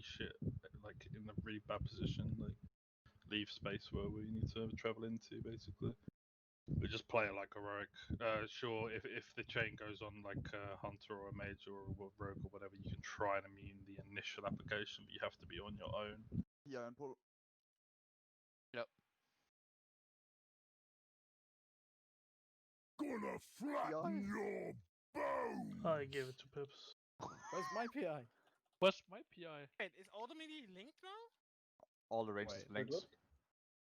shit, like in a really bad position, like leave space where we need to travel into, basically. We just play it like heroic. Sure, if the chain goes on like a hunter or a mage or a rogue or whatever, you can try and immune the initial application, but you have to be on your own. Yeah, and pull. Yep. Gonna flatten your bones! I gave it to Pips. Where's my PI? Where's my PI? Wait, is automatically linked now? All the ranges Wait, linked.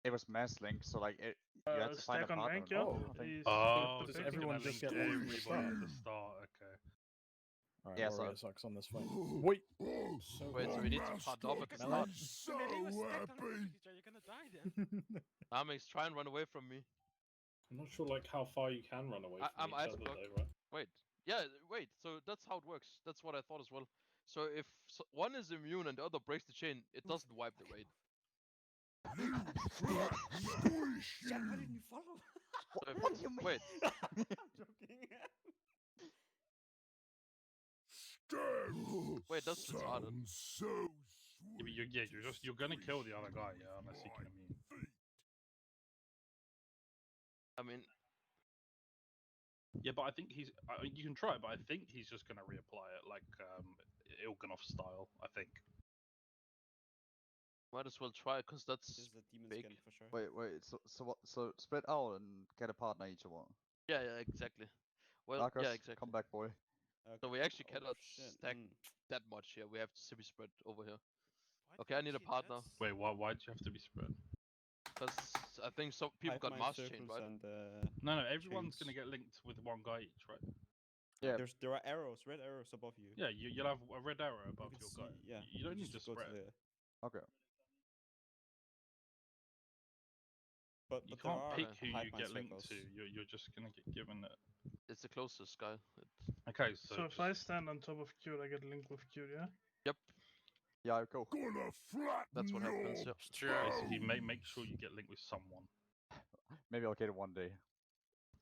It was mass link, so like you had to find a Stack on partner. bank, yeah. Oh, I think. Oh, Does so everyone everyone just get everybody linked at the start? at the start? Okay. Alright, Yeah, Warrior so- sucks on this fight. Wait! So Wait, so we need to part up at the start. So Melee was stacked on top happy! of each other, you're gonna die then. Amix, try and run away from me. I'm not sure like how far you can run away I'm from each ice other block. though, right? Wait. Yeah, wait. So that's how it works. That's what I thought as well. So if one is immune and the other breaks the chain, it doesn't wipe the raid. Squish Jan, why you! didn't you follow? So if- What do you mean? Wait. I'm joking. Stab! Wait, that's retarded. Sounds so sweet. Yeah, but you're gonna kill the other guy, yeah, unless you can immune. I mean, Yeah, but I think you can try it, but I think he's just gonna reapply it like Ilganov style. I think. might as well try because This that's is the demon big. skin for sure. Wait. So what? So split out and get a partner each of one. Yeah, exactly. Well, Marcus, yeah, exactly. come back, boy. So we actually Oh, cannot shit, stack mm. that much here. We have to be spread over here. Why Okay, I didn't need a she partner. just- Wait, why'd you have to be spread? Because I think some people Hide got my master chain, circles right? and, No, everyone's chains. gonna get linked with one guy each, right? Yeah. there are arrows, red arrows above you. Yeah, you'll have a red arrow You above can your see, guy. yeah. You don't need to just go spread. the- Okay. But You there can't are pick who you hive mind get linked to. circles. You're just gonna get given it. It's the closest guy. Okay, so So if I stand on top of Q, I get linked with Q, yeah? Yep, Yeah, go. Gonna flatten that's what happens. your Yep. basically make sure you get linked with someone. Maybe I'll get it one day.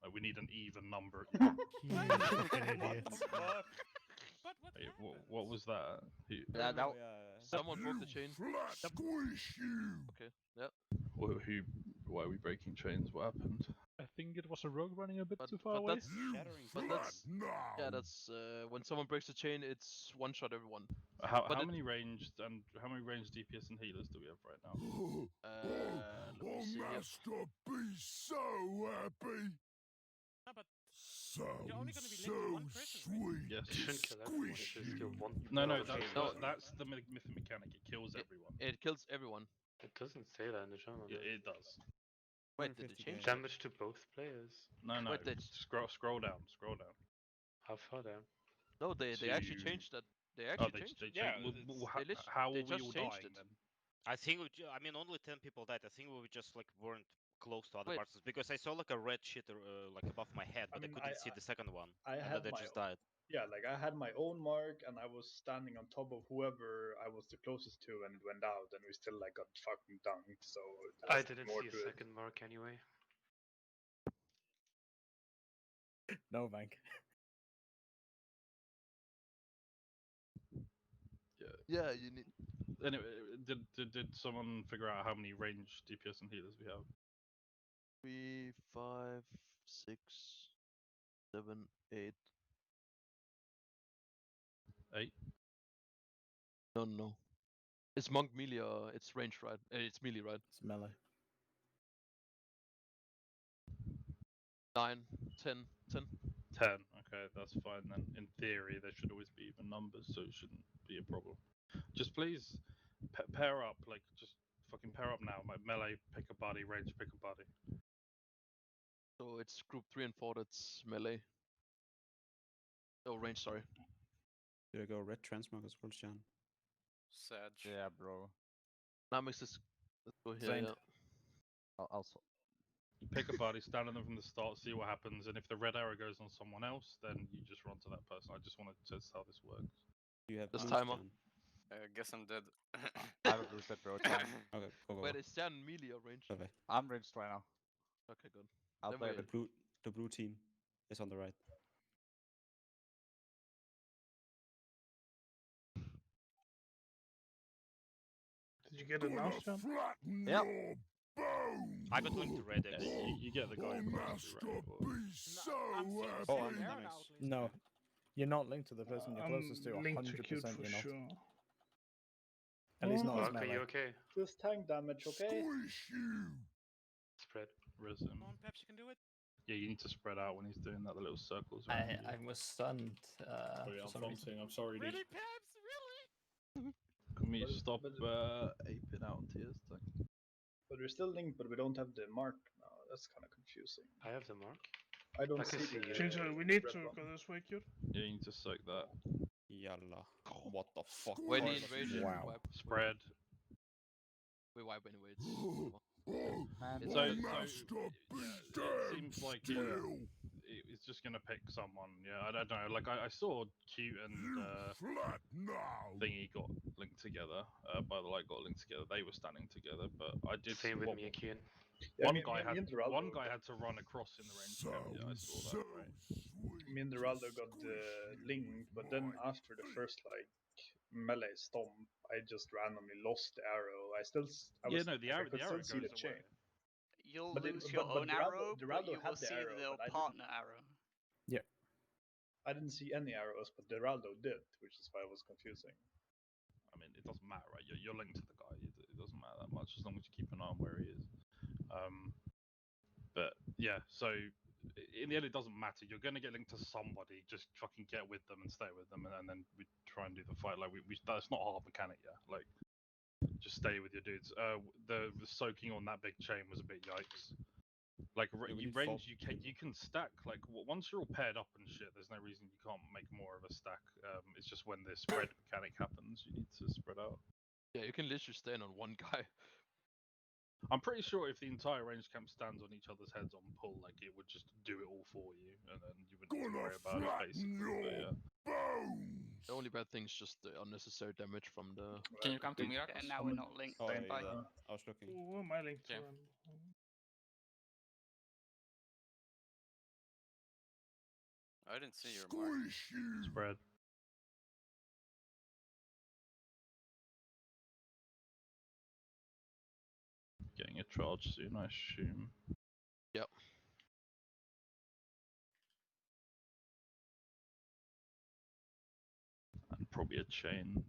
Like, we need an even number. Idiot. But what Wait, happened? what was that? Yeah, now. Yeah. Someone broke the chain. flat squish you! Okay, yeah. Why are we breaking chains? What happened? I think it was a rogue running a bit But, too far but away. that's You Shattering But flat that's- now! yeah, that's when someone breaks the chain, it's one shot everyone. How But it- many ranged DPS and healers do we have right now? Let me Oh, see here. Master, be so happy! No, but Sounds only gonna be linked to so one person, sweet. Yes. to You shouldn't kill everyone, squish it's just you. one. No, Okay, that's the mythic mechanic. It kills It- everyone. It kills everyone. It doesn't say that in the journal. Yeah, does it does. Wait, did it 150 change? damage. Damage to both players. No. Wait, they- Scroll down. How far down? No, they actually To- changed that. They Oh, actually they changed. changed. Yeah, How they are we just all changed dying it. then? I think I mean only 10 people died. I think we just like weren't close to other Wait. parts because I saw like a red shit like above my head, but I, mean, couldn't I- see the second one. I And had then they my just died. Yeah, like I had my own mark and I was standing on top of whoever I was the closest to and it went out and we still like got fucking dunked, so I there's didn't more see a to it. second mark anyway. No, Vank. Yeah, you need. Anyway, did someone figure out how many ranged DPS and healers we have? 3, 5, 6, 7, 8. 8. No. It's monk melee or it's ranged, right? It's melee, right? It's melee. 9, 10. 10. Okay, that's fine then. In theory, there should always be even numbers, so it shouldn't be a problem. Just please pair up. Like, just fucking pair up now. Like melee, pick a body. Range, pick a body. So it's group 3 and 4 that's melee. Oh, range, sorry. There you go, red transmog as well, Jan. Sag. Yeah, bro. Now mix this. Let's go here. Saint. Yeah. I'll You pick a body, stand on them from the start, see what happens, and if the red arrow goes on someone else, then you just run to that person. I just want to test how this works. You have This boost, timer. Jan. I guess I'm dead. I haven't boosted, bro. It's fine. Okay, go. Wait, is Jan melee or range? Perfect. I'm ranged right now. Okay, good. I'll Then play we- it. The blue team is on the right. Did you get it now, Sean? Flatten Yep. your bones. I got linked to Red X. You get the guy Oh, who wants master, to be right. be so I'm seeing the happy. Oh, same I'm error that now, makes- at least. No, you're not linked to the person you're closest to. I'm 100% linked to cute for you're not. sure. At least not as Warlock, are you melee. okay? Just tank damage, okay? Squish you. Spread. Res him. Come on, Peps, you can do it. Yeah, you need to spread out when he's doing that, the little circles I around you. I was stunned. Sorry, For I'm some reason. fronting. I'm sorry, dude. Really, Peps? Really? Can we But- stop but- aping out tears thing? But we're still linked, but we don't have the mark now. That's kind of confusing. I have the mark. I don't I can see see the you. Ginger, we need red to one. go this way, cute. Yeah, you need to soak that. Yalla. What the fuck? When What the the invasion, Wow. wipe. Spread. We wipe anyway. It's Man, It's So, all- master, be it dead seems like still. it's just gonna pick someone. Yeah, I don't know. Like I saw Cute and You flat now. Thingy got linked together. By the light got linked together. They were standing together, but I did see Same with what- me and Kian. Yeah, one me guy and Geraldo one guy had to run across in the range. So, Yeah, I saw so that. Right. sweet. Me and Geraldo got the link, but then after the first like melee stomp, I just randomly lost the arrow. I still, I Yeah, was, no, the I arrow, could the still arrow see goes the chain. away. You'll But lose your own arrow, but Geraldo you will had the see arrow, the but I didn't. partner arrow. I didn't see any arrows, but Geraldo did, which is why it was confusing. I mean, it doesn't matter, right? You're linked to the guy. It doesn't matter that much as long as you keep an eye on where he is. But yeah, so in the end, it doesn't matter. You're gonna get linked to somebody. Just fucking get with them and stay with them, and then we try and do the fight. Like we that's not a hard mechanic, yeah. Like just stay with your dudes. The soaking on that big chain was a bit yikes. Like Yeah, we you need four range, you can stack. Like once you're all paired up and shit, there's no reason you can't make more of a stack. It's just when the spread mechanic happens, you need to spread out. Yeah, you can literally stand on one guy. I'm pretty sure if the entire range camp stands on each other's heads on pull, like it would just do it all for you, and then you wouldn't need to Gonna worry about it flatten basically. But your yeah. bones. The only bad thing is just the unnecessary damage from the. Can you come to Miracles? And now we're not linked. Oh, Same yeah, thing. I was looking. Who am I linked to? Yeah. I didn't see your mark. Squish you. Spread. Getting a charge soon, I assume. Yep. And probably a chain.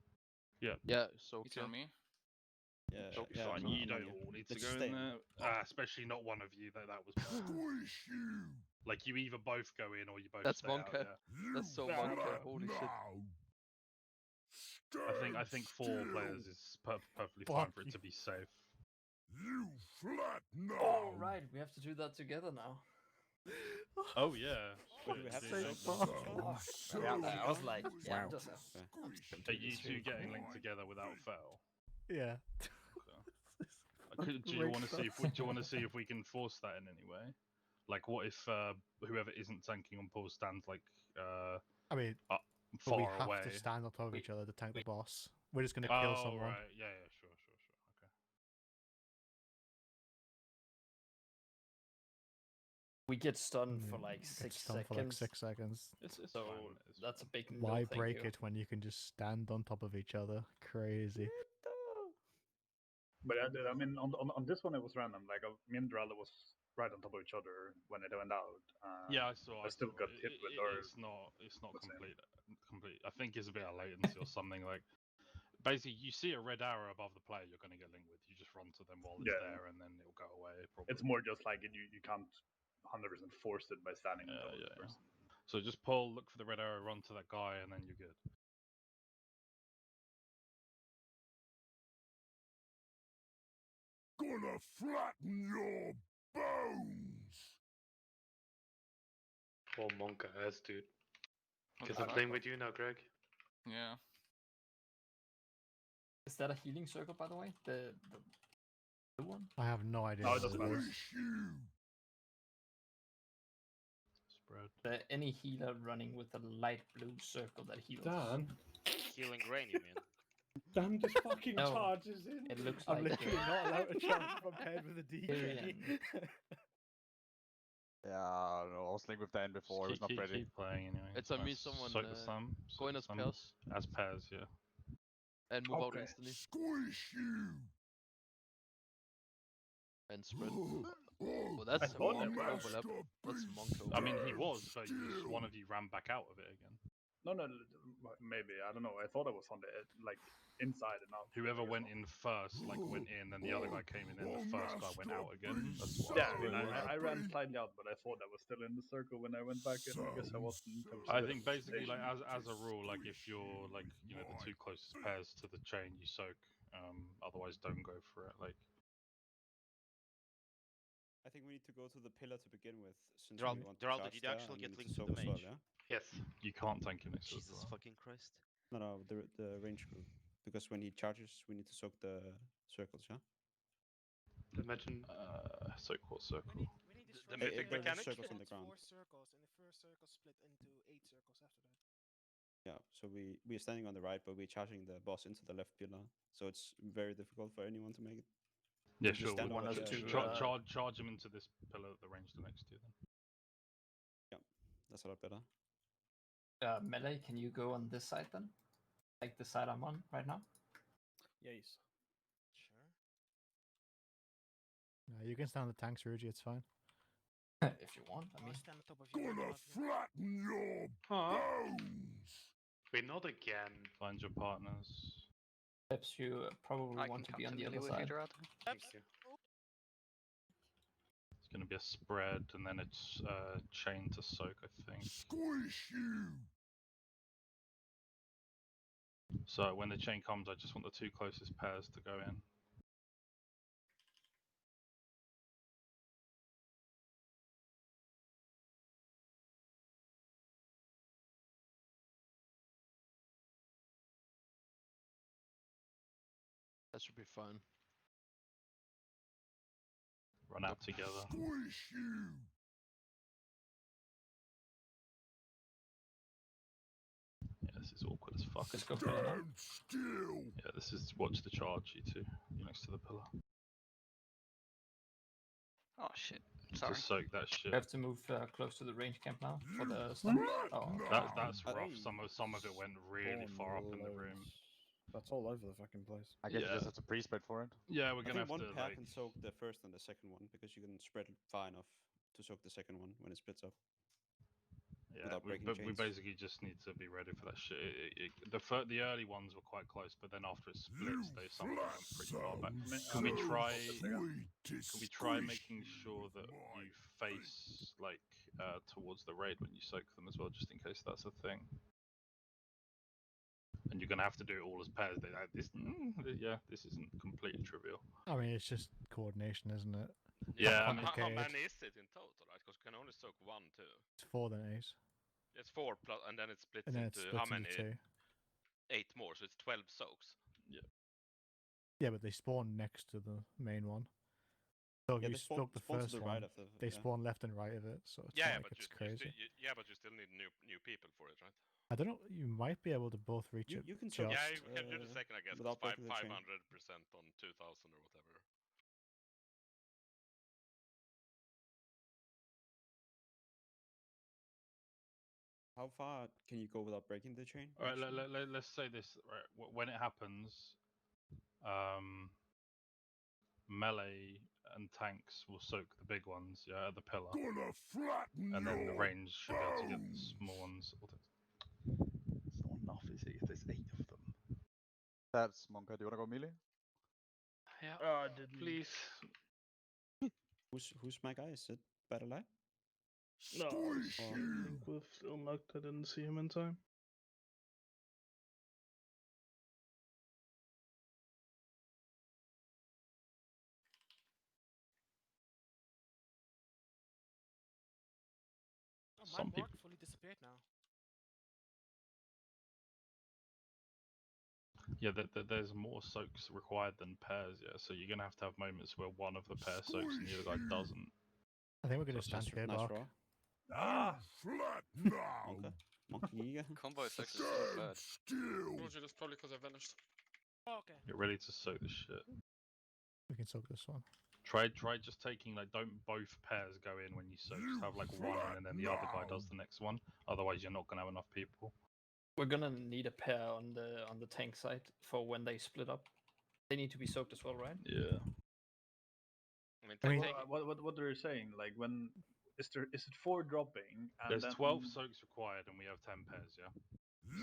Yeah. Yeah, so You tell me. Yeah, So yeah, fine, I'm you on don't you. all need to Let's go stay in in. there. Especially not one of you. That was bad. Squish you. Like you either both go in or you both That's stay out. Monka. Yeah. You That's so flat Monka, holy shit. now. I think 4 Stand players still. is perfectly fine Fuck for it you. to be safe. You flat now. Oh right, we have to do that together now. Oh yeah. What do we have to Shit, say? yeah. So Yeah, I was like, yeah, Wow. just squish Are you two getting linked together without fail? Yeah. Do you want to see if we can force that in any way? Like, what if whoever isn't tanking on pause stands like I mean, but far we have away? to stand on top of each other to tank the boss. We're just gonna Oh kill someone. right, yeah, sure. Okay. we get stunned for like Get 6 stunned seconds. for like 6 seconds. It's So fine. It's that's a fine. big no, Why thank break you. it when you can just stand on top of each other? Crazy. But I mean, on this one it was random. Like me and Geraldo was right on top of each other when it went out. Yeah, I saw. I still saw. got hit with our. It's not what's it? complete. I think it's a bit of latency or something. Like, basically, you see a red arrow above the player you're going to get linked with. You just run to them while it's Yeah. there, and then it'll go away. Probably. It's more just like you can't 100% force it by standing on top of the Yeah. person. So just pull, look for the red arrow, run to that guy, and then you're good. Gonna flatten your bones. Oh, Monka has, dude. What Because the I'm fuck? playing with you now, Greg. Yeah. Is that a healing circle, by the way? The blue one? I have no idea. No, it what doesn't it matter. is. Squish you. Spread. Any healer running with a light blue circle that heals. Dan, Healing rain, you mean? Dan just fucking No, charges in. It looks I'm like literally not allowed to charge if I'm paired with a DK. Tyrion. Yeah, I don't know. I was linked with Dan before. He was not ready. Keep playing anyway. It's on me, someone, go in as pairs As pairs, yeah. and move out Okay. instantly. Squish you. And spread. Well, that's I thought Monk that overlap. That's Monk overlap. I mean, he was, but one of you ran back out of it again. No, maybe I don't know. I thought I was on the like inside and out. Whoever went in first, like went in, and the other guy came in, and the first guy went out again. That's what Yeah, I mean, I ran slightly out, but I thought I was still in the circle when I went back in. I guess I wasn't. I think basically, like as a rule, like if you're like the two closest pairs to the chain, you soak. Otherwise, don't go for it. Like. I think we need to go to the pillar to begin with, since Geraldo, we want to charge did you there, actually and get we need linked to to the soak as mage? well, yeah? Yes. You can't tank in this. Jesus fucking Christ. No, the range group. Because when he charges, we need to soak the circles, yeah? Imagine. Soak what circle? We need The to mythic there's mechanic? circles on the ground. 4 circles, and the first circle split into 8 circles after that. Yeah, so we are standing on the right, but we're charging the boss into the left pillar. So it's very difficult for anyone to make it. Yeah, Just sure. stand We'll over us there. to, charge him into this pillar at the range the next to then. Yeah, that's a lot better. Melee, can you go on this side then? Like the side I'm on right now? Yes. Sure. No, you can stand the tanks, Ruji, it's fine. If you want, I mean. I'll stand on top of you. Gonna flatten your Huh? bones. Wait, not again. Find your partners. Perhaps you probably I want can to be come on to the melee other with you, side. Geraldo. Thank you. It's going to be a spread, and then it's chain to soak, I think. Squish you. So when the chain comes, I just want the two closest pairs to go in. That should be fine. Run out together. Squish you. Yeah, this is awkward as fuck. Just go for it now. Stand still. Yeah, this is watch the charge, you two. You're next to the pillar. Oh shit. Sorry. Just soak that shit. You have to move close to the range camp now for the stun. Oh, That's rough. Hey. Some of it went really far up in the room. That's all over the fucking place. I guess Yeah. you just have to pre-spread for it. Yeah, we're I gonna think have one to pair like. can soak the first and the second one, because you can spread it far enough to soak the second one when it splits up. Yeah, without we breaking we chains. basically just need to be ready for that shit. The early ones were quite close, but then after it splits, some of them went pretty far back. Can we try? Can we try making sure that you face like towards the raid when you soak them as well, just in case that's a thing? And you're gonna have to do it all as pairs. This isn't completely trivial. I mean, it's just coordination, isn't it? Yeah, I And mean, how complicated. many is it in total, right? Because you can only soak 1, 2. It's 4 then 8. It's 4 plus, and then it splits And then it into splits how many? into 2. 8 more, so it's 12 soaks. Yeah, but they spawn next to the main one. So if Yeah, you they spawn soak the to first the one, right of the. they yeah. spawn left and right of it, so it's Yeah, not but like it's you crazy. but you still need new people for it, right? I don't know, you might be able to both reach it You can just. soak. Yeah, you can do the second, I guess. without 500% breaking the chain. on 2000 or whatever. How far can you go without breaking the chain? all right. actually? Let's say this. Right, when it happens, melee and tanks will soak the big ones, yeah, at the pillar, Gonna flatten and then the your range should be able to get the bones. small ones. It's not enough, is it? If there's 8 of them. That's Monka. Do you wanna go melee? Yeah. Please. Who's my guy? Is it Battle Eye? No, Squish I you. think with Little Mug, I didn't see him in time. Oh, my Some board people. fully disappeared now. Yeah, there's more soaks required than pairs, yeah. So you're gonna have to have moments where one of the pair soaks and the other guy doesn't. I think we're going to So stand here, Nice Bark. raw. Ah! Flat now. Okay. Monkey. Combo is actually so Stand bad. still. Roger, that's probably because I vanished. Oh, okay. Get ready to soak the shit. We can soak this one. Try just taking like don't both pairs go in when you soak. Just have like one in and then the other guy does the next one. Otherwise, you're not gonna have enough people. We're gonna need a pair on the tank side for when they split up. They need to be soaked as well, right? Yeah. I mean, I mean- What are you saying? Like, when is it 4 dropping? And There's then 12 soaks required, and we have 10 pairs. Yeah.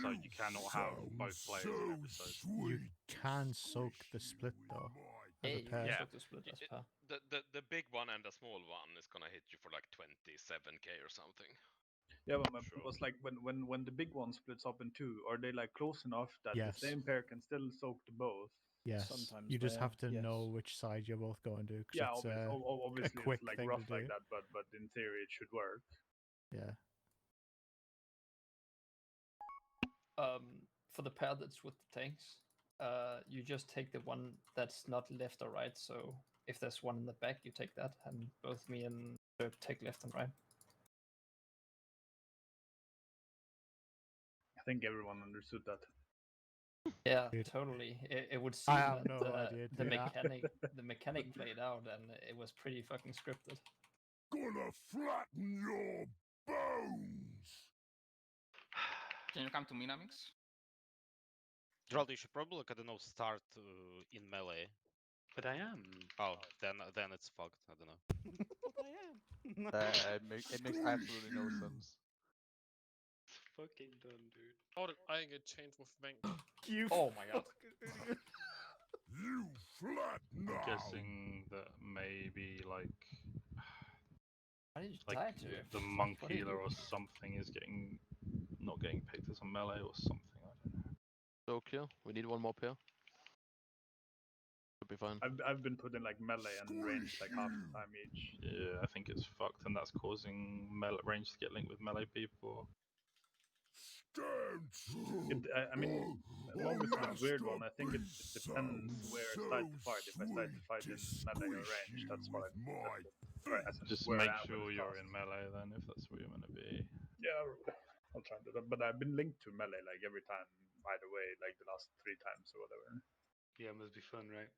So you cannot have both players in episode. You can soak the split though. As a You pair. can Yeah. soak the split as per. The big one and the small one is gonna hit you for like 27k or something. Yeah, but my Sure. point was like when the big one splits up in 2, are they like close enough that Yes. the same pair can still soak to both? Yes. Sometimes you just they have are, to yes. know which side you're both going to. 'Cause Yeah, it's, obviously quick it's like thing rough to like do. that, but in theory it should work. Yeah. For the pair that's with the tanks, you just take the one that's not left or right. So if there's one in the back, you take that, and both me and Dirk take left and right. I think everyone understood that. Yeah, Dude. totally. It would seem I have that no idea, the dude. mechanic played out, and it was pretty fucking scripted. Gonna flatten your bones. Can you come to Minamix? Gerald, you should probably, I don't know, start in melee. But I am. Oh, then it's fucked. I don't know. But I am. It makes absolutely no sense. It's fucking done, dude. Oh, I get changed with Vank. Oh my god. You flat I'm now. guessing that maybe like Why did you like die to the monk healer or something is not getting picked as a melee or something. I don't know. So clear. We need one more pair. Should be fine. I've been put in like melee and range like half the time each. Yeah, I think it's fucked, and that's causing melee range to get linked with melee people. I mean, along with a weird one, I think it depends where I start to fight. If I start to fight in melee or range, that's what Just make sure you're in melee then, if that's where you're going to be. Yeah, I'll try to do that. But I've been linked to melee like every time, either way, like the last 3 times or whatever. Yeah, it must be fun, right?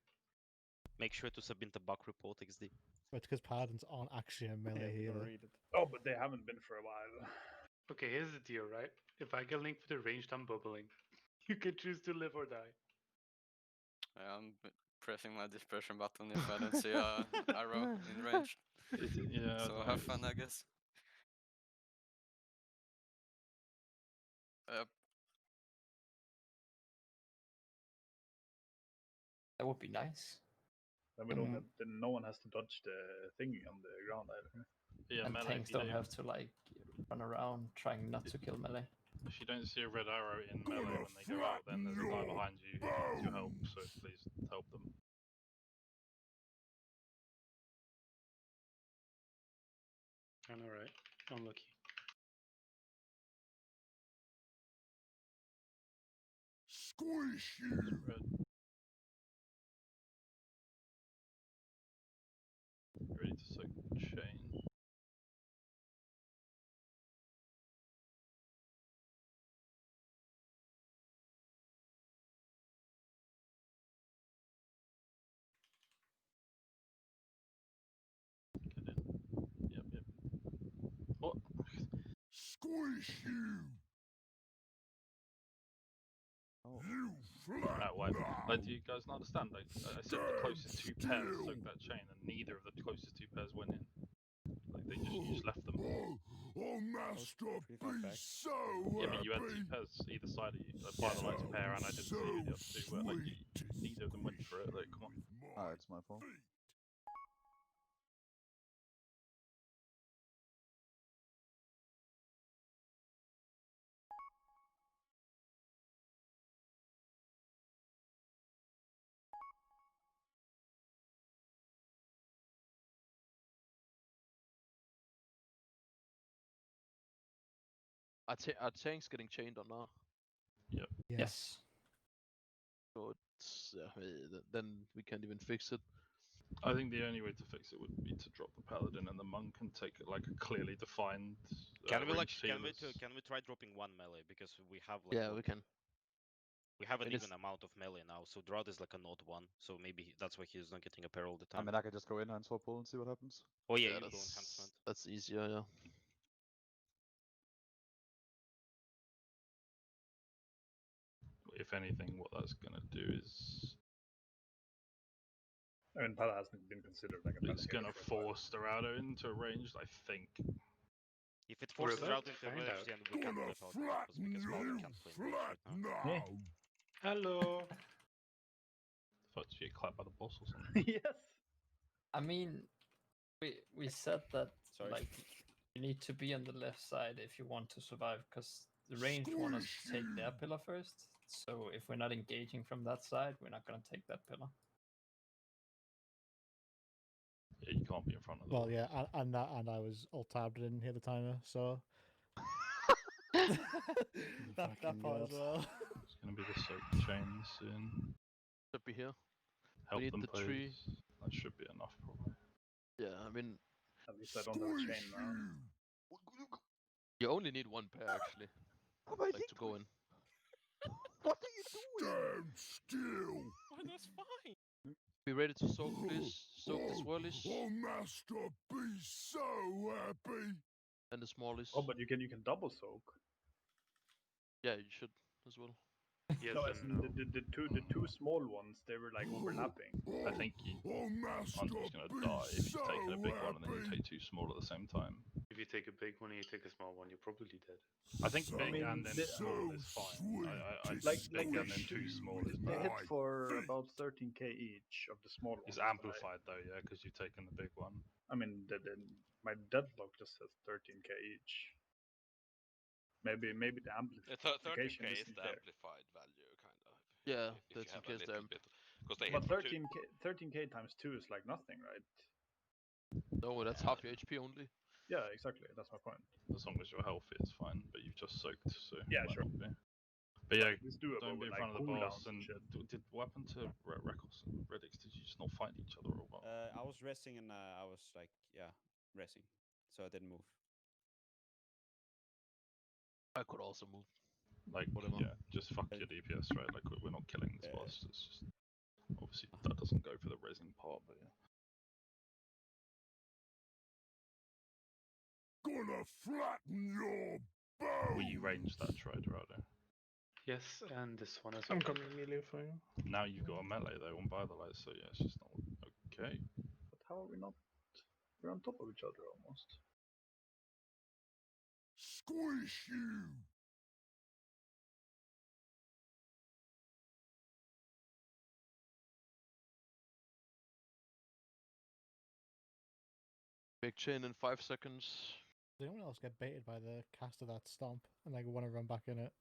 Make sure to submit the bug report XD. But because Paladins aren't actually a melee healer. Oh, but they haven't been for a while. Okay, here's the deal, right? If I get linked with the ranged, I'm bubbling. You can choose to live or die. I'm pressing my dispersion button if I don't see a arrow in range. Yeah. So have fun, I guess. That would be nice. Then we don't have, then no one has to dodge the thingy on the ground either. Yeah, And melee. tanks don't have to like run around trying not to kill melee. If you don't see a red arrow in melee when they go out, then there's a guy behind you who needs your help, so please help them. I know, right? Unlucky. Squish you. Ready to soak chain. Get in. Yep. What? Squish you. Oh. You flat That way. now. Like, do you guys not understand? Like, I said the closest 2 pairs soak that chain, and neither of the closest 2 pairs went in. Like, you just left them. Oh, master, be so Yeah, but you had 2 happy. pairs either side of you. Like, Finalizing pair, and I didn't see who the other 2 were. Like, neither of them went for it. Like, come on. Ah, it's my fault. Are tanks getting chained or not? Yep. Yes. So it's, then we can't even fix it. I think the only way to fix it would be to drop the paladin and the monk and take like a clearly defined. Can we ranged can healers. we try dropping 1 melee, because we have like Yeah, we can. we have an I guess- even amount of melee now, so Drought is like an odd one, so maybe that's why he's not getting a pair all the I time. mean, I could just go in and swap pull and see what happens. Oh yeah, you go that's, enhancement. that's easier, yeah. If anything, what that's gonna do is I mean, Pala hasn't been considered like a meta It's hero gonna for a while. force the router into ranged, I think. If it forces about route to into find range, out. then we can't Gonna play power debuffs because Paladin you can't play in range flat right now. now. Hello. Thought you get clapped by the boss or something. Yes. I mean, we said that Sorry. like you need to be on the left side if you want to survive, because the ranged want us to take their pillar first. So if we're not engaging from that side, we're not gonna take that pillar. Yeah, you can't be in front of the Well, boss. yeah, and I was alt tabbed, didn't hear the timer, so that fucking part as god. well. It's gonna be the soak chain soon. Should be here. Help need them, the please. tree. That should be enough, probably. Yeah, I mean, At least I don't have a chain now. you only need one pair actually, like to go in. What are you doing? Stand still. Oh, that's fine. Be ready to soak, please. Soak the swirlish Oh, master, be so happy. and the smallish. Oh, but you can double soak. Yeah, you should as well. Yes No, as and in no. the two small ones, they were like overlapping. I think Oh, master, Andrew's gonna be die if you've taken a big one and then you happy. take two small at the same time. If you take a big one and you take a small one, you're probably dead. I think So big and then small is so fine. I sweet think to big and then squish two you small is They bad. hit My for feet. about 13k each of the small ones. It's amplified though, yeah, because you've taken the big one. I mean, my deadlock just says 13k each. Maybe the amplification 13k is isn't the there. amplified value, kind of. Yeah, If you have 13k a is the little bit. Because they But hit for 13k times 2 is like nothing, right? No, that's half your HP only. Yeah, exactly. That's my point. As long as you're healthy, it's fine. But you've just soaked, so Yeah, it might sure. not be. But yeah, It's doable don't be with in front like of the boss. cooldowns and And shit. did what happened to Records and Redix? Did you just not find each other or what? I was resting and I was like, yeah, resting, so I didn't move. I could also move. Like, whatever. yeah, just fuck your DPS, right? Like, we're not killing this boss. It's just obviously that doesn't go for the resin part, but yeah. Gonna flatten your bones. Will you range that Strider out there? Yes, and this one as well. I'm coming melee for you. Now you've got a melee though on by the light, so yeah, it's just not okay. But how are we not? We're on top of each other almost. Squish you. Big chain in 5 seconds. Does anyone else get baited by the cast of that stomp and like want to run back in it?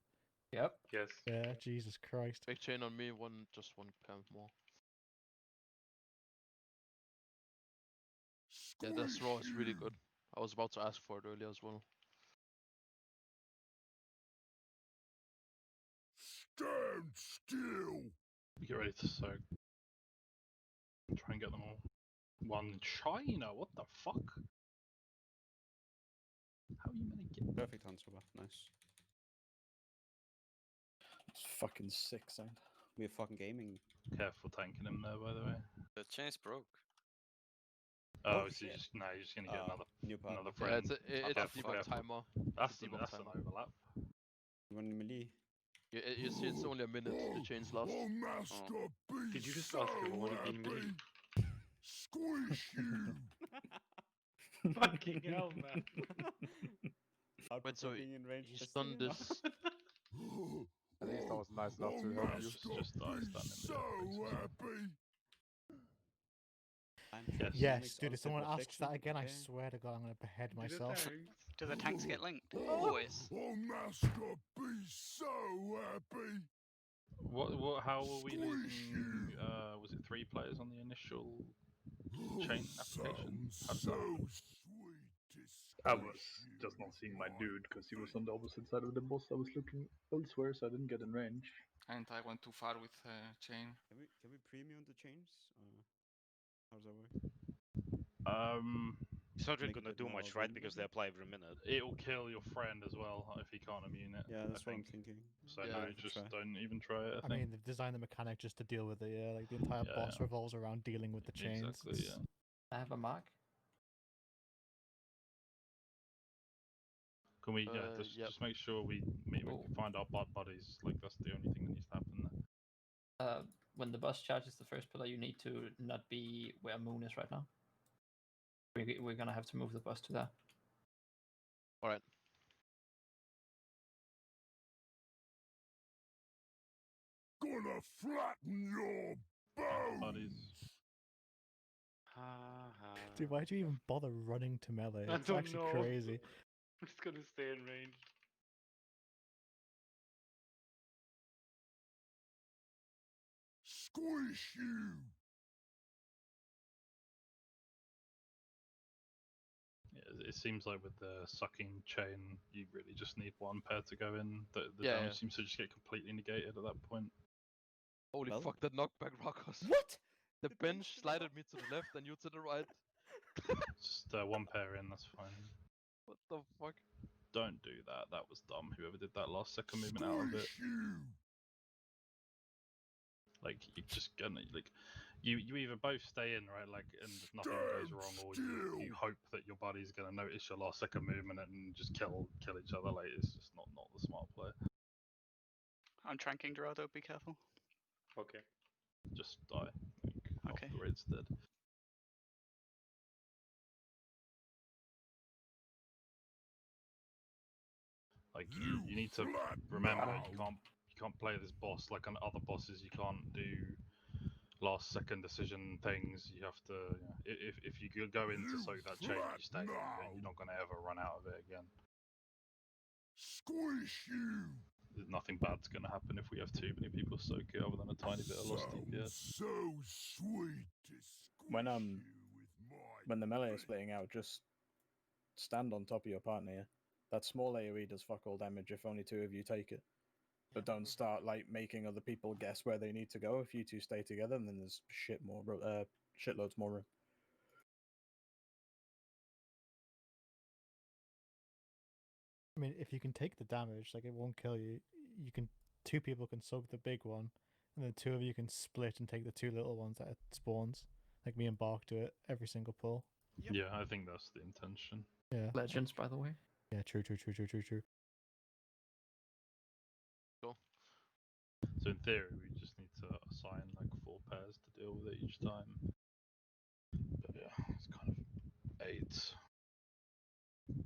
Yep. Yes. Yeah, Jesus Christ. Big chain on me, just one camp more. Yeah, this raw is really good. I was about to ask for it earlier as well. Stand still. Get ready to soak. Try and get them all. One China, what the fuck? How are you gonna get Perfect Hunter buff, nice. It's fucking sick, son. We're fucking gaming. Careful tanking him there, by the way. The chain's broke. Oh, Oh, so shit. you're just gonna get another new part. another Yeah, friend. it's a Careful, debuff careful. timer. That's Debuff that's an timer. overlap. You want melee? You see, it's only a minute. The chains last. Oh, master, be Did you just so ask if I want to be happy. melee? Squish you. Fucking hell, man. Wait, so being in range he's just done now. this. At least I was nice enough Oh, to help you. master, Just die be standing so there. happy. Yes. Yes, dude, if someone asks that again, I swear to God, I'm going to behead myself. Do the tanks get linked? Oh, Always. oh, master, be so happy. What? How were we Squish losing? you. Was it 3 players on the initial Oh, chain application? sounds How did so that happen? sweet to I squish was you. just not seeing my dude because he was on the opposite side of the boss. I was looking elsewhere, so I didn't get in range. And I went too far with chain. Can we premium the chains? How does that work? It's not really Make it gonna a bit do more much, right? available. Because they apply every minute. It'll kill your friend as well if he can't immune it. Yeah, that's I what I'm think. thinking. So Yeah. no, Give it a just try. don't even try it. I I think. mean, they've designed the mechanic just to deal with it, yeah. Like, the entire Yeah, boss yeah. revolves around dealing with the chains. Exactly. It's- Yeah. I have a mark. Can we? Yep. Just make sure we Oh. find our buddies. Like that's the only thing that needs to happen. There. when the boss charges the first pillar, you need to not be where Moon is right now. We're gonna have to move the boss to there. All right. Gonna flatten your bones. Buddies. Dude, why do you even bother running to melee? I It's don't actually know. crazy. I'm just gonna stay in range. Squish you. Yeah, it seems like with the sucking chain, you really just need one pair to go in. The Yeah, damage yeah. seems to just get completely negated at that point. Holy Well. fuck, that knockback, Rockos. What? The bench slided me to the left and you to the right. Just one pair in, that's fine. What the fuck? Don't do that. That was dumb. Whoever did that last second movement out of it. Squish you. Like you just gonna like you either both stay in, right, like, and nothing goes wrong, or you hope that your buddy's gonna notice your last second movement and just kill each other. Like it's just not the smart play. I'm tranking Dorado, be careful. Okay. Just die. Like, Okay. after it's dead. Like you need to remember you can't play this boss like on other bosses. You can't do last second decision things. You have to, if you go in to soak that chain, you stay. You're not gonna ever run out of it again. Squish you. There's nothing bad's gonna happen if we have too many people soak it, other than a tiny bit of lost DPS. So sweet to When squish you with my when the melee is splitting out, just stand on top of your partner. Yeah? That small AoE does fuck all damage if only two of you take it. But don't start like making other people guess where they need to go. If you two stay together, then there's shitloads more room. I mean, if you can take the damage, like it won't kill you. You can, two people can soak the big one, and then two of you can split and take the two little ones that it spawns. Like me and Bark do it every single pull. Yep. Yeah, I think that's the intention. Yeah. Legends, by the way. Yeah, true. Cool. So in theory, we just need to assign like 4 pairs to deal with it each time. But yeah, it's kind of 8.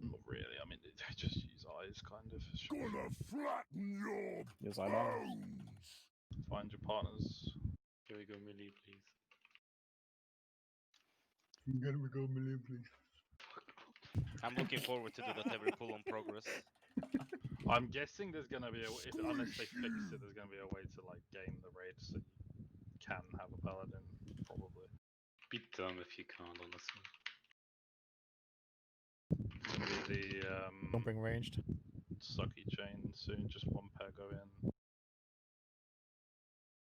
Not really. I mean, just use eyes, kind of. Gonna flatten your Yes, I know. bones. Find your partners. Here we go, melee, please. Here we go, melee, please. I'm looking forward to do that every pull on progress. I'm guessing there's gonna be unless they fix it, there's gonna be a way to like game the raid so you can have a paladin, probably. Be dumb if you can't, honestly. The Don't bring ranged. sucky chain soon, just 1 pair go in.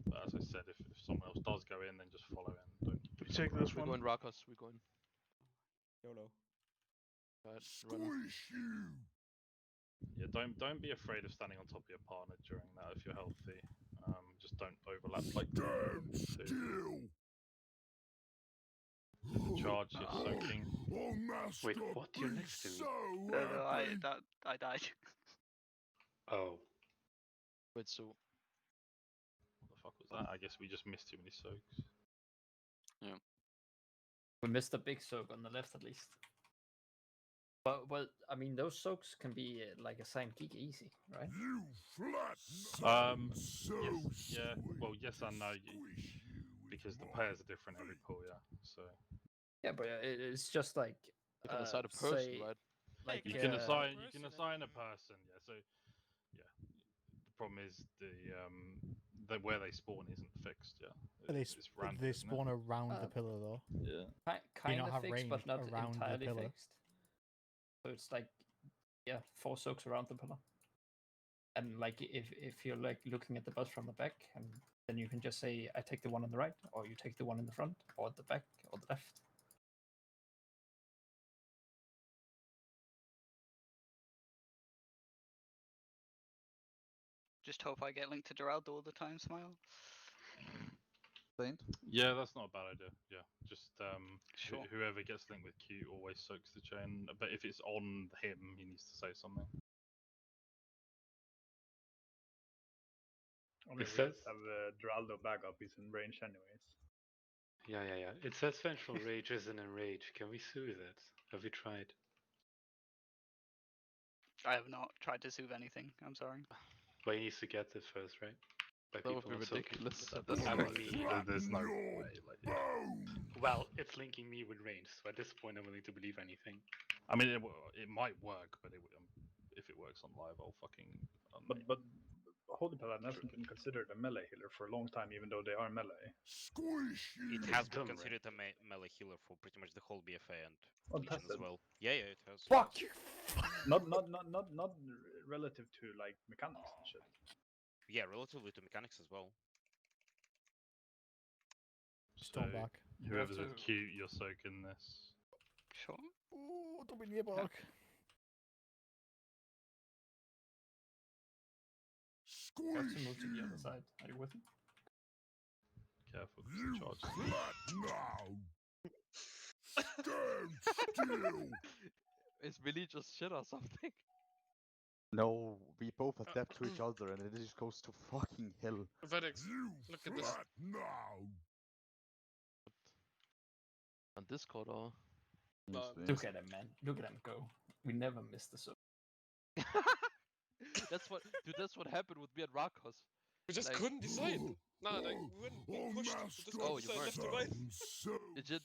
But as I said, if someone else does go in, then just follow in. Don't We take this We're one. going Rakos, we're going. YOLO. Right, run. Squish you. Yeah, don't be afraid of standing on top of your partner during that if you're healthy. Just don't overlap like Stand two. still. Charge your soaking. Oh, master, Wait, what? You're be next to me. so No, happy. I died. Oh. Wait, so What the fuck was that? I guess we just missed too many soaks. We missed a big soak on the left at least. But I mean, those soaks can be like a Sign Geek easy, right? You flat. So Yes, yeah. sweet Well, yes to and no, squish you with because the my pairs are different every pull, yeah. So Yeah, but it's just like you can decide a person, say, right? Like you can assign person a person, yeah. So yeah, the problem is the where they spawn isn't fixed, yeah. It's random, They isn't it? spawn around the pillar though. Yeah. kind not of have fixed, but range not around the entirely pillar. fixed. So it's like, yeah, 4 soaks around the pillar. And like if you're like looking at the boss from the back, and then you can just say, I take the one on the right, or you take the one in the front, or the back, or the left. Just hope I get linked to Gerald all the time, Smile. Saint? Yeah, that's not a bad idea. Yeah, just Sure. whoever gets linked with Q always soaks the chain. But if it's on him, he needs to say something. I mean, It we says. just have Geraldo back up. He's in range anyways. Yeah. It says Vengeful Rage isn't in rage. Can we soothe it? Have we tried? I have not tried to soothe anything. I'm sorry. But he needs to get this first, right? By That would people be not soaking. ridiculous. That's That's having not- me. There's no way. Like, yeah. Well, it's linking me with range, so at this point I'm willing to believe anything. I mean, it might work, but if it works on live, I'll fucking. But Holy Paladin hasn't been considered a melee healer for a long time, even though they are melee. Squish It has been considered a melee healer for pretty much the whole BFA and Legion as Untested. well. Yeah, it has. Fuck you! Not relative to like mechanics and shit. Yeah, relatively to mechanics as well. So Stormbark. whoever's with Q, you're soaking this. Sure. Oh, don't be near Bark. You have to move to the other side. Are you with me? Careful, because the charge. Stand still. Is Billy just shit or something? No, we both adapt to each other and it just goes to fucking hell. Vedix, look at this. On Discord or? Look at him, man. Look at him go. We never missed the soap. That's what, dude. That's what happened with me and Rakos. We just couldn't decide. Nah, like we weren't being pushed. We just couldn't Oh, you decide left to weren't. right. Did you?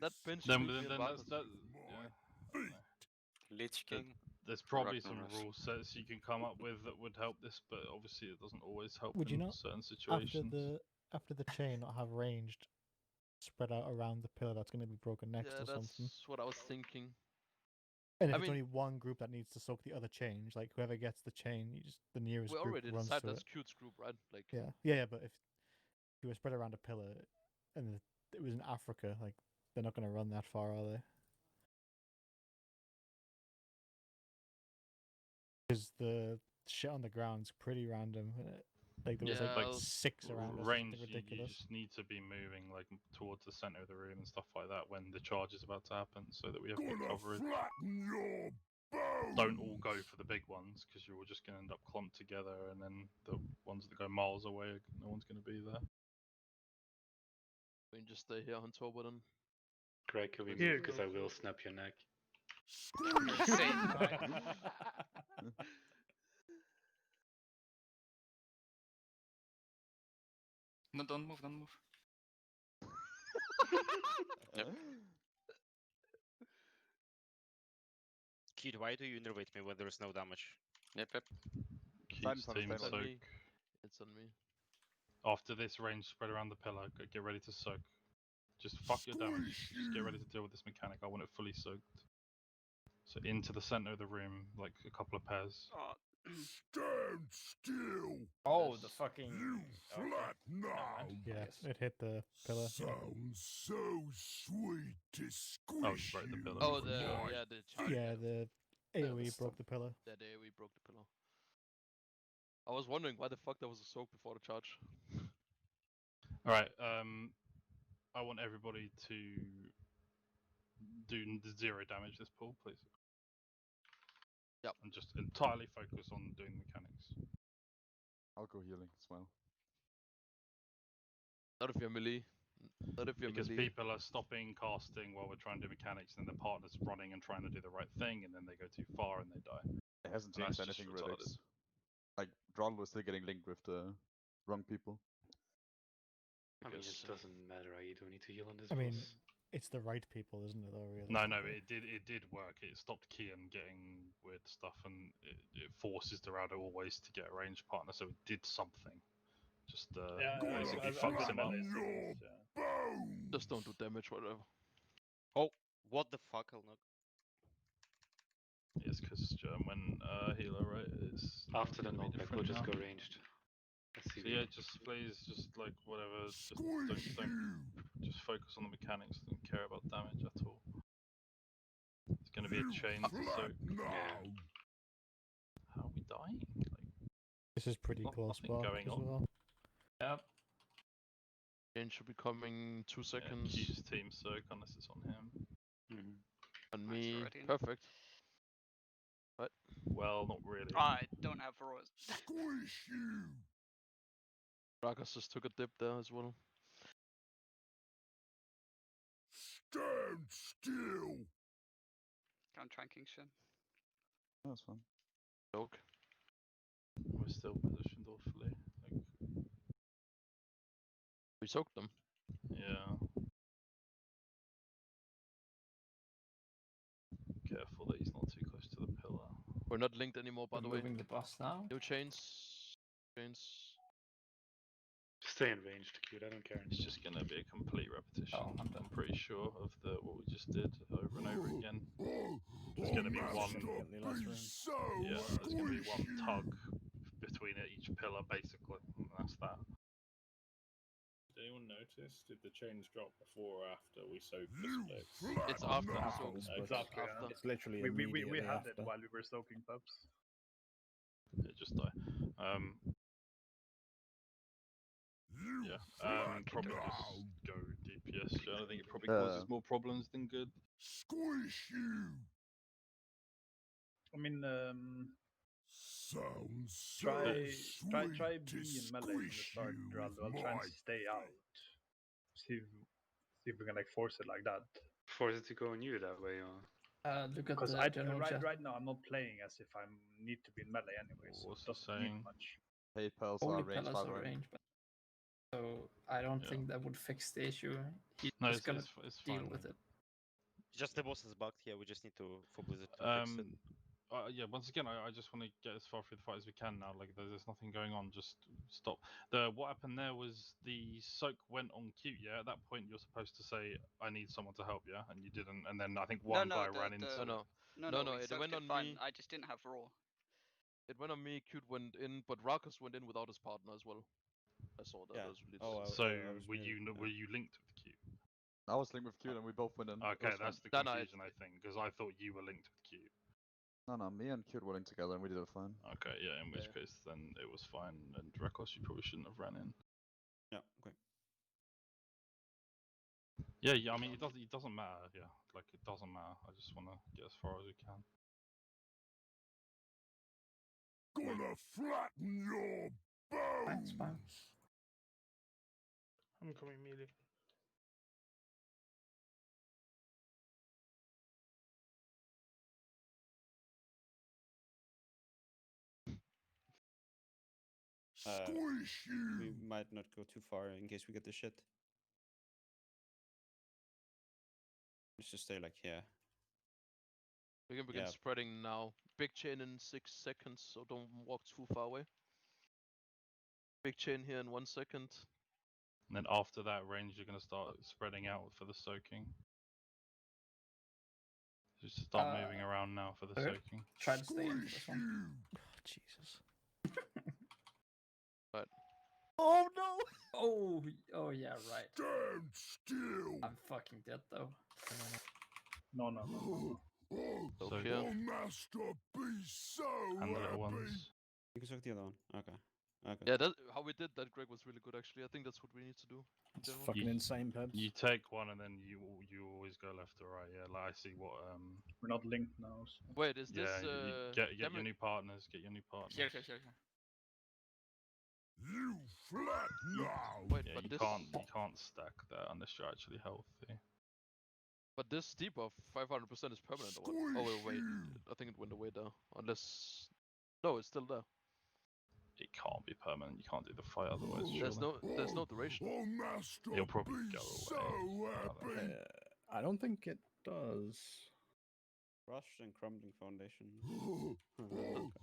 That bench. Then, between me and Rakos. Lich King. There's probably some Ragnaros. rule sets you can come up with that would help this, but obviously it doesn't always help Would you in not certain situations. after the chain not have ranged spread out around the pillar that's going to be broken next Yeah, or that's something? what I was thinking. And if I it's mean- only one group that needs to soak the other chain, like whoever gets the chain, you just the nearest We group already runs decided through that's it. Cute's group, right? Like. Yeah, but if you were spread around a pillar and it was in Africa, like they're not going to run that far, are they? Because the shit on the ground's pretty random. Like there was Yeah, like 6 around us. range, Something you ridiculous. just need to be moving like towards the center of the room and stuff like that when the charge is about to happen, so that we have good coverage. Don't all go for the big ones because you're all just going to end up clumped together, and then the ones that go miles away, no one's going to be there. We can just stay here on top with them. Greg, can we Here move? Because I will snap your neck. No, don't move, don't move. Yep. Kid, why do you innervate me when there is no damage? Yep. Keeps team It's on soak. me. It's on me. After this range spread around the pillar, get ready to soak. Just fuck your damage. Just get ready to deal with this mechanic. I want it fully soaked. So into the center of the room, like a couple of pairs. Stand still. Oh, the fucking. You Okay. flat Never now. mind. Yeah, Yes. it hit the pillar. Yeah. Sounds so sweet to squish Oh, you broke the pillar. Oh, you. the charge. Yeah, the AoE broke the pillar. Yeah, the AoE broke the pillar. I was wondering why the fuck there was a soak before the charge. Alright, I want everybody to do 0 damage this pull, please. Yep. And just entirely focus on doing the mechanics. I'll go healing as well. Not if you're melee. Not if you're Because melee. people are stopping casting while we're trying to do mechanics, and then the partner's running and trying to do the right thing, and then they go too far and they die. It hasn't And changed that's just anything, retarded. Redix. Like, Drollo is still getting linked with the wrong people. I mean, Because, it doesn't matter. You don't need to heal on this I mean, boss. it's the right people, isn't it? Though, really. No, it did work. It stopped Kian getting weird stuff, and it forces Dorado always to get a ranged partner, so it did something. Just basically fucks him up. Just don't do damage, whatever. Oh, what the fuck? I'll not. Yes, because when healer, right? It's After the gonna be knockback, we'll different just now. go ranged. So yeah, just please, just like whatever, just don't just focus on the mechanics. Don't care about damage at all. It's gonna be a chain to soak. Yeah. How are we dying? Like, This is pretty close, nothing Bark, going as on. well. Yep. Chain should be coming 2 seconds. Q's team soak unless it's on him. On Mine's me. already in. Perfect. What? Well, not really. I don't have Roars. Squish you. Ragas just took a dip there as well. Stand still. Can't try and king shit. That's fun. Joke. We're still positioned awfully. Like, we soaked them. yeah. Careful that he's not too close to the pillar. We're not linked anymore, by We're the way. moving the boss now. New chains. Stay in range to cute, I don't care. It's just gonna be a complete repetition. Oh, I'm I'm pretty sure of what we just did over and over again. There's gonna be one. Yeah, there's gonna be one tug between each pillar, basically. And that's that. Did anyone notice? Did the chains drop before or after we soaked the splits? It's after the After soak. the It's splits. after. After. It's literally We immediately had after. it while we were soaking pups. It just die. Yeah. Probably just go DPS. I don't think it probably causes more problems than good. Squish you. I mean, Sounds try sweet B to in melee from the squish start, you Geraldo. I'll with try and my stay out. See if we can like force it like that. Force it to go on you that way, or Look at Because the general chat. right now I'm not playing as if I need to be in melee anyway, so What's it he doesn't mean saying? much. Hey, pearls Only are range, pillars by the are way. range, but so I don't Yeah. think that would fix the issue. He's No, just gonna it's deal fine. with it. Just the boss is bugged here. We just need to for Blizzard to fix it. Yeah, once again, I just want to get as far through the fight as we can now. Like, there's nothing going on. Just stop. What happened there was the soak went on cute. Yeah, at that point you're supposed to say, "I need someone to help." Yeah, and you didn't. And then I think one guy ran into. No, we it soaked went it on fine. me. I just didn't have raw. It went on me. Cute went in, but Rakas went in without his partner as well. I saw that. Yeah. As really So I was were muted, you yeah. were you linked with Q? I was linked with Q and we both went in. It Okay, was that's fine. the No, confusion, I think, because I thought you were linked with Q. No, me and Q were linked together and we did it fine. Okay, yeah, in which case then it was fine, and Rekos, you probably shouldn't have ran in. Yeah, okay. Yeah, I mean, it doesn't matter, yeah, like, it doesn't matter, I just want to get as far as we can. Gonna flatten your bones. I'm coming melee. Squish you. We might not go too far in case we get the shit. Let's just stay like here. We can begin spreading now. Big chain in 6 seconds, so don't walk too far away. Big chain here in 1 second. And then after that range, you're going to start spreading out for the soaking. Just start moving around now for the soaking. Try to stay into this one. Oh, Jesus. But Oh no! Oh yeah, right. Stand still. I'm fucking dead though. No. Oh, So oh, master, be so and the little happy. ones. You can suck the other one. Okay. Okay. yeah, how we did that, Greg, was really good actually. I think that's what we need to do. in It's general. fucking insane, Pebs. You take one and then you always go left or right. Yeah, like I see what We're not linked now. So. Wait, is this get your new partners. Get your new partners. Here. You flat now. Wait, Yeah, but you this can't stack that unless you're actually healthy. but this debuff 500% is permanent. Or what? Oh wait, I think it went away there. Unless no, it's still there. It can't be permanent. You can't do the fight otherwise. There's no duration. Oh, master, It'll probably be go so away. happy. I don't think it does. Rushed and crumbling foundation.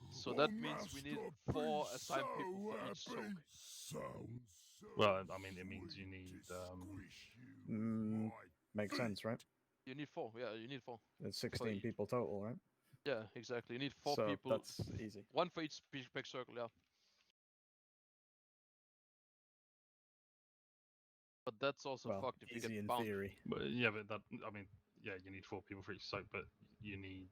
So that means we need 4 assigned people for each soak. Well, I mean, it means you need. Makes sense, right? You need 4. Yeah, you need 4. It's 16 people total, right? Yeah, exactly. You need 4 So people. that's easy. 1 for each big circle. Yeah. But that's also fucked if you easy get in bound. theory. But yeah, but that I mean, yeah, you need 4 people for each soak, but you need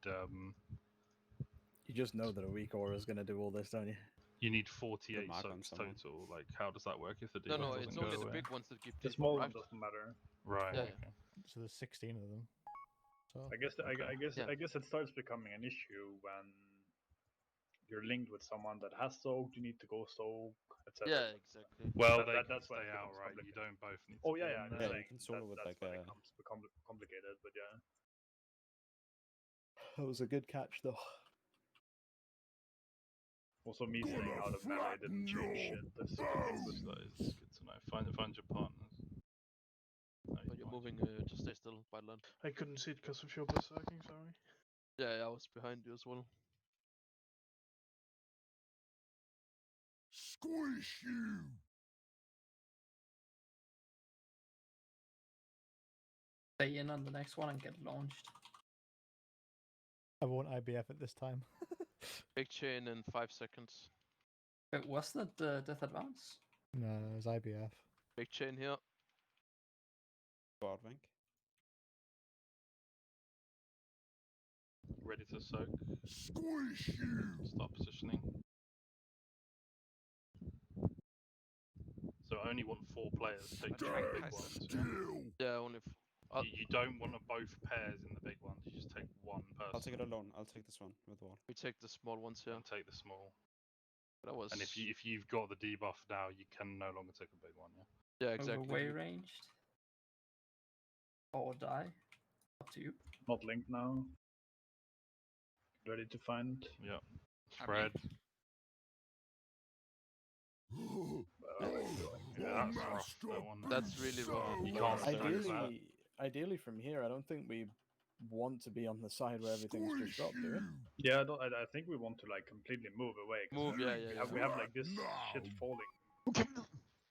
You just know that a weak aura is going to do all this, don't you? You need 48 mark on soaks someone. total. Like, how does that work if the No, debuff it's doesn't only go the away? big ones that give The debuff, small right? one doesn't matter. Right. Yeah, Okay. So there's 16 of them. So I guess Okay. I guess it starts becoming an issue when you're linked with someone that has soak, you need to go soak, etc. Yeah, exactly. Well, they can that's why stay it out, becomes right? You complicated. don't both need to Oh be yeah, in yeah. I'm there. Yeah, saying you can solo with that's like when a. it becomes complicated, but yeah. That was a good catch, though. Also, me staying out of melee didn't change shit. That's That is good to know. Find your partners. No, But you're moving, just stay still by land. I couldn't see it because of your berserking, sorry. Yeah, I was behind you as well. Squish you! Stay in on the next one and get launched. I won't IBF at this time. Big chain in 5 seconds. Wait, wasn't it the Death Advance? No, it was IBF. Big chain here. Guard rank. Ready to soak. Squish you! Start positioning. So I only want 4 players taking the big ones. Yeah, only. You don't want both pairs in the big ones. You just take one person. I'll take it alone. I'll take this one with wall. We take the small ones here. And take the small. That was. And if you've got the debuff now, you can no longer take a big one. Yeah. Yeah, exactly. Overway ranged. Or die. Up to you. Not linked now. Ready to find. Yeah. Spread. Yeah, that's rough. That one. That's really rough. You can't stack that. Ideally, from here, I don't think we want to be on the side where everything's just dropped, do we? Yeah, I think we want to like completely move away. Move, We have like this shit falling. But,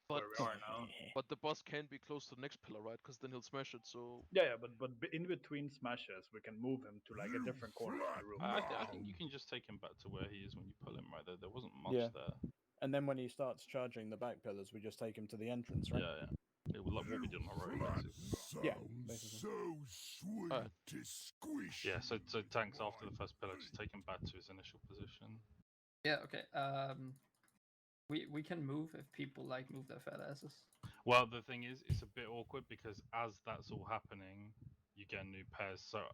where we are now. But the boss can be close to the next pillar, right? Because then he'll smash it. So. Yeah, but in between smashes, we can move him to like a different corner of the room. I think you can just take him back to where he is when you pull him right there. There wasn't much there. And then when he starts charging the back pillars, we just take him to the entrance, right? Yeah. It was like what we did on our road, basically. Yeah, basically. So sweet to squish. Yeah, so tanks after the first pillar, just take him back to his initial position. Yeah, okay. We can move if people like move their fat asses. Well, the thing is, it's a bit awkward because as that's all happening, you get new pairs. So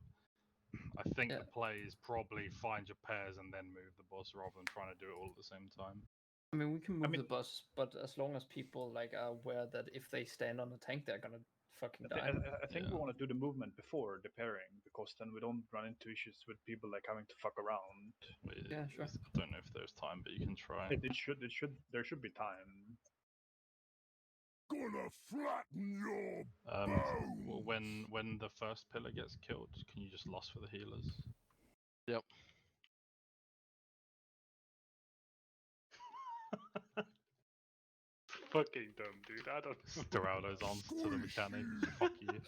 I think the play is probably find your pairs and then move the boss rather than trying to do it all at the same time. I mean, we can move the boss, but as long as people like are aware that if they stand on the tank, they're gonna fucking die. I think we want to do the movement before the pairing because then we don't run into issues with people like having to fuck around. Yeah, sure. I don't know if there's time, but you can try. There should be time. Gonna flatten your bones. When the first pillar gets killed, can you just loss for the healers? Yep. Fucking dumb, dude. I don't know. Throw those arms to the mechanic. Fuck you.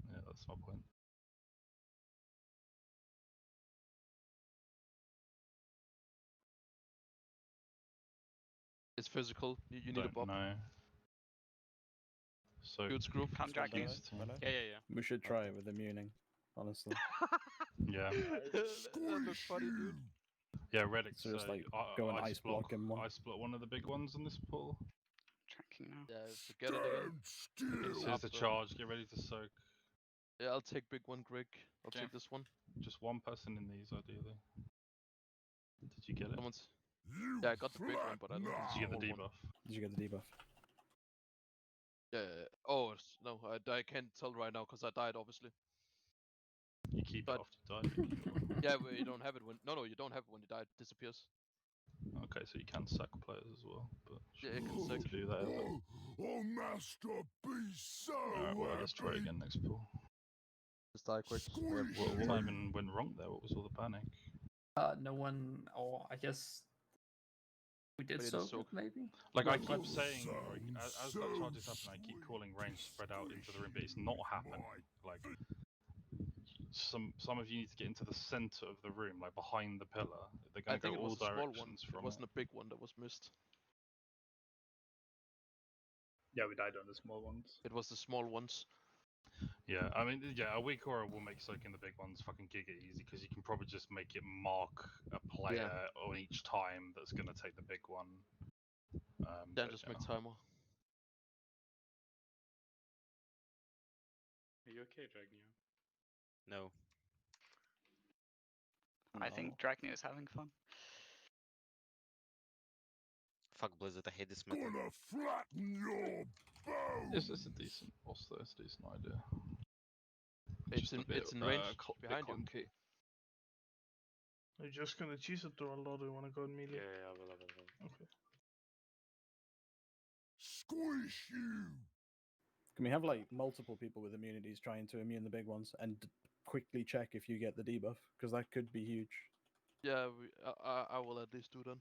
Yeah, that's my point. It's physical. You need a bob. No. So good screw. Can't drag you. Yeah. We should try it with immuning, honestly. Yeah. That looks funny, dude. Yeah, Relic. So just like go and ice block him one. Ice block one of the big ones in this pool. Tracking now. Yeah, forget it again. Here's the charge. Get ready to soak. Yeah, I'll take big one, Greg. I'll take this one. Just one person in these, ideally. Did you get it? Someone's. Yeah, I got the big one, but I don't think Did you get the small one. debuff? Did you get the debuff? Yeah. Oh no, I can't tell right now because I died, obviously. You keep it after you die. Yeah, but you don't have it when. No, you don't have it when you die. It disappears. Okay, so you can sack players as well, but Yeah, you can sack. to do that. Oh, master, be so Alright, well, let's try again next pool. Just die quick. What even went wrong there? What was all the panic? No one, or I guess we did so maybe. Like I keep saying, like, as that charge is happening, I keep calling range spread out into the room, but it's not happening. Like some of you need to get into the center of the room, like behind the pillar. They're I going to think go it all was the small one. directions It from wasn't a big one that was missed. Yeah, we died on the small ones. It was the small ones. Yeah, I mean, yeah, a weak aura will make soaking the big ones fucking giga easy because you can probably just make it mark a player on each time that's going to take the big one. Then just make timer. Are you okay, Dragneo? No. I think Dragny is having fun. Fuck Blizzard, I hate this meta. Gonna flatten your bones. It's a decent boss though. It's a decent idea. It's in range behind you. Clunky. Are you just gonna cheese it or do you wanna go immediately? Yeah, I will. Okay. Squish you. Can we have like multiple people with immunities trying to immune the big ones and quickly check if you get the debuff? Because that could be huge. Yeah, I will at least do then.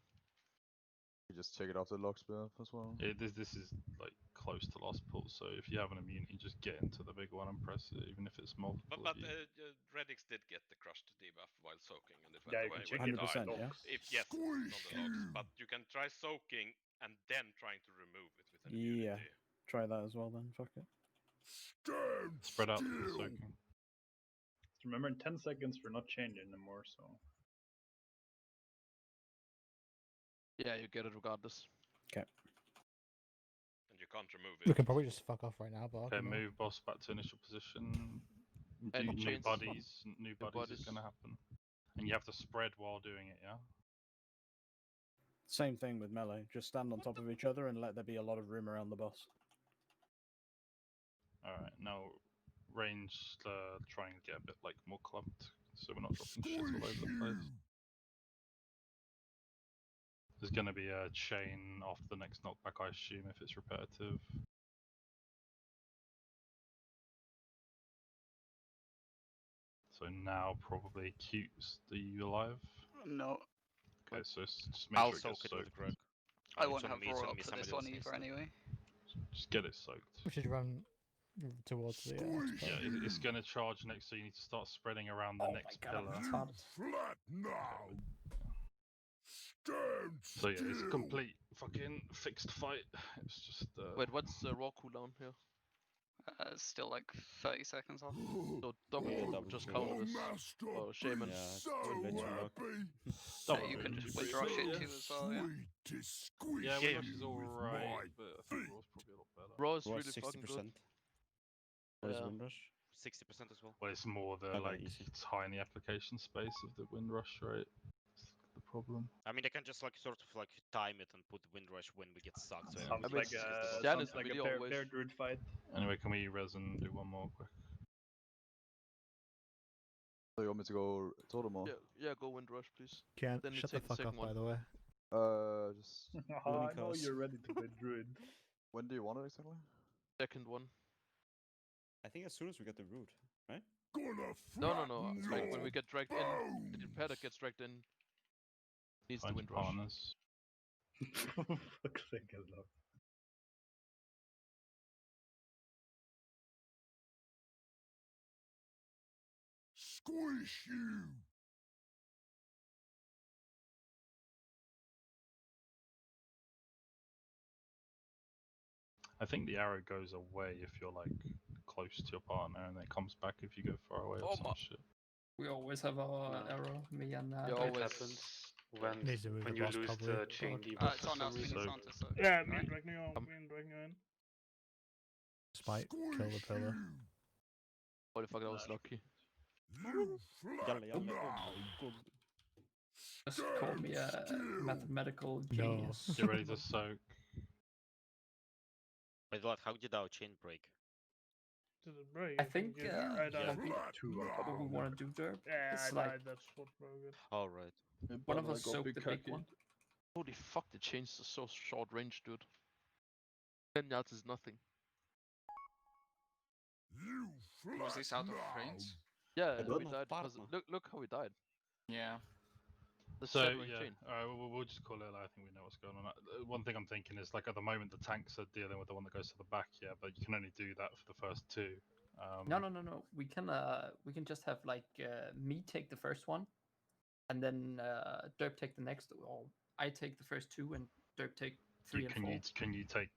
You just check it after the locksmith as well. Yeah, this is like close to last pull, so if you have an immunity, just get into the big one and press it, even if it's multiple. But Redix did get the crushed debuff while soaking, and it went Yeah, you away can check when he it died. on the logs. Yes, it's on the logs, but you can try soaking and then trying to remove it with an immunity. Yeah, try that as well then. Fuck it. Spread out the soaking. Remember, in 10 seconds we're not changing anymore, so. Yeah, you get it regardless. Okay. And you can't remove We it. can probably just fuck off right now, but Okay, move boss back to initial position. And New chains. buddies is gonna happen, and you have to spread while doing it. Yeah. Same thing with melee. Just stand on top of each other and let there be a lot of room around the boss. All right, now range. Try and get a bit like more clumped, so we're not dropping shit all over the place. There's going to be a chain after the next knockback, I assume, if it's repetitive. So now probably Cute's you alive? No. Okay, so just make I'll sure it soak gets it soaked. with Greg. I won't have Warlock for this one either anyway. Just get it soaked. we should run towards the. Yeah, it's going to charge next, so you need to start spreading around the next pillar. Flat now. Stand So yeah, it's a still. complete fucking fixed fight. It's just. Wait, what's the raw cooldown here? Still like 30 seconds off. So double just counter this. Oh, Shaman. So you can just wind rush it too as well, yeah. Yeah, wind rush is alright, but I think raw's probably a lot better. Raw is Raw really fucking good. What is Yeah. wind rush? 60% as well. Well, it's more the Okay, like easy. tiny application space of the wind rush, right? That's the problem. I mean, they can just like sort of like time it and put wind rush when we get stuck. So Sounds like a, Stan sounds is like really a always- pair druid fight. Anyway, can we res and do one more quick? So you want me to go totem or? Yeah, go wind rush, please. Can't Then you shut the take fuck second up, by one. the way. Just. I know you're ready to play druid. When do you want it exactly? Second one. I think as soon as we get the root, right? No. Like when we get dragged in, the pair that gets dragged in needs to Find wind your rush. partners. Fuck's sake, I love. Squish you. I think the arrow goes away if you're like close to your partner, and it comes back if you go far away or some shit. We always have our arrow, me and Yeah, Drake. always. happens when Needs to move when the you boss lose probably, the chain but- debuff. It's on for us, some we need reason. on to soak. Yeah, me right? and Dragny in. Spite, kill the pillar. Holy fuck, that was lucky. You flat Yalle, yalle. now. Just call me a mathematical No. genius. Get ready to soak. Wait, what? How did our chain break? Did it break? I think I died. I think what we want to do, Derp, Yeah, is I like died. That's what broke it. Alright. one of us soak the big one. Holy fuck, the chains are so short range, dude. 10 yards is nothing. You flat Was this out of now. range? Yeah, I we don't have died because partner. look how we died. Yeah. The So severing yeah, chain. alright, we'll just call it. I think we know what's going on. One thing I'm thinking is like at the moment the tanks are dealing with the one that goes to the back, yeah, but you can only do that for the first two. No. We can just have like me take the first one, and then Derp take the next, or I take the first two and Derp take 3 and 4. Can you take